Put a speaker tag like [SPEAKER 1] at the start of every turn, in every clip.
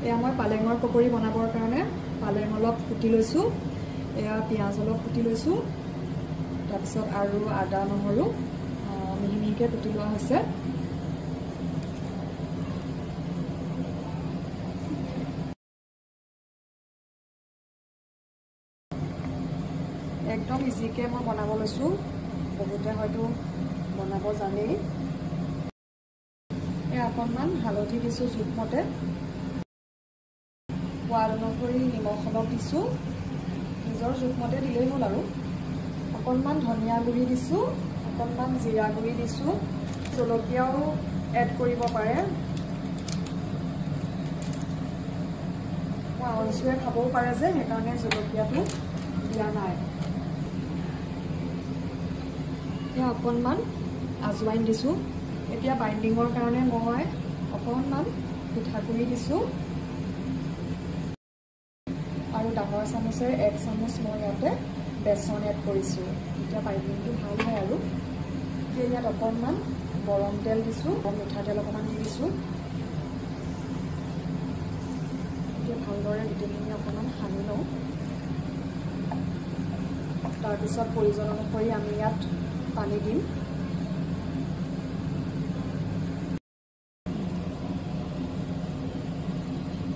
[SPEAKER 1] এয়া মই পালেঙৰ পকৰি বনাবৰ কাৰণে পালেং অলপ কুটি লৈছোঁ, এয়া পিঁয়াজ অলপ কুটি লৈছোঁ, তাৰপিছত আৰু আদা নহৰু মিহি মিহিকৈ কুটি লোৱা হৈছে। একদম ইজিকৈ মই বনাব লৈছোঁ, বহুতে হয়তো বনাব জানেই। অকণমান হালধি দিছোঁ জোখমতে, সোৱাদ অনুসৰি নিমখ অলপ দিছোঁ, নিজৰ জোখমতে দিলেই হ'ল আৰু। অকণমান ধনিয়া গুড়ি দিছোঁ, অকণমান জিৰা গুড়ি দিছোঁ, জলকীয়াও এড কৰিব পাৰে। অঞ্চুৱে খাবও পাৰে যে, সেইকাৰণে জলকীয়াটো দিয়া নাই। এতিয়া অকণমান আজৱাইন দিছোঁ। এতিয়া বাইণ্ডিঙৰ কাৰণে মই অকণমান পিঠাগুড়ি দিছোঁ আৰু ডাঙৰ চামুচেৰে 1 চামুচ মই ইয়াতে বেচন এড কৰিছোঁ। এতিয়া বাইণ্ডিংটো ভাল হয় আৰু। এতিয়া ইয়াত অকণমান গৰম তেল দিছোঁ, মিঠাতেল অকণমান দি দিছোঁ। এতিয়া ভালদৰে গোটেইখিনি অকণমান সানি লওঁ। তাৰপিছত প্ৰয়োজন অনুসৰি আমি ইয়াত পানী দিম।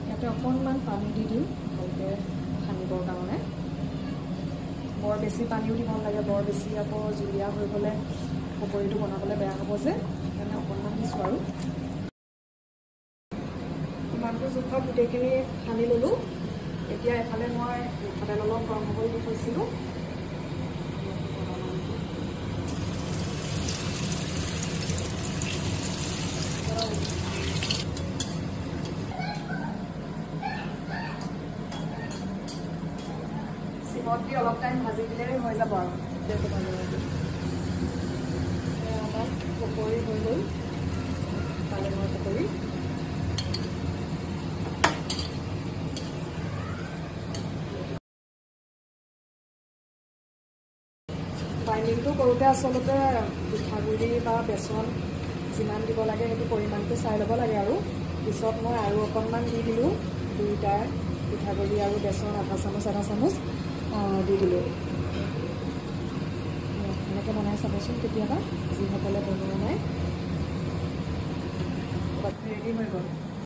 [SPEAKER 1] ইয়াতে অকণমান পানী দি দিম ভালকৈ সানিবৰ কাৰণে। বৰ বেছি পানীও দিব নালাগে, বৰ বেছি আকৌ জুলীয়া হৈ গ'লে পকৰিটো বনাবলৈ বেয়া হ'ব যে, সেইকাৰণে অকণমান দিছোঁ আৰু। ইমানটো জোখত গোটেইখিনি সানি ল'লোঁ। এতিয়া এফালে মই মিঠাতেল অলপ গৰম কৰি দি থৈছিলোঁ। চিমত দি অলপ টাইম ভাজি দিলেই হৈ যাব আৰু। আমাৰ পকৰি হৈ গ'ল, পালেঙৰ পকৰি। বাইণ্ডিংটো কৰোঁতে আচলতে পিঠাগুড়ি বা বেচন যিমান দিব লাগে সেইটো পৰিমাণটো চাই ল'ব লাগে আৰু। পিছত মই আৰু অকণমান দি দিলোঁ, দুয়োটাই পিঠাগুড়ি আৰু বেচন আধা চামুচ দি দিলোঁ। এনেকৈ বনাই চাবচোন কেতিয়াবা, যিসকলে বনোৱা নাই। ৰেডি হৈ গ'ল।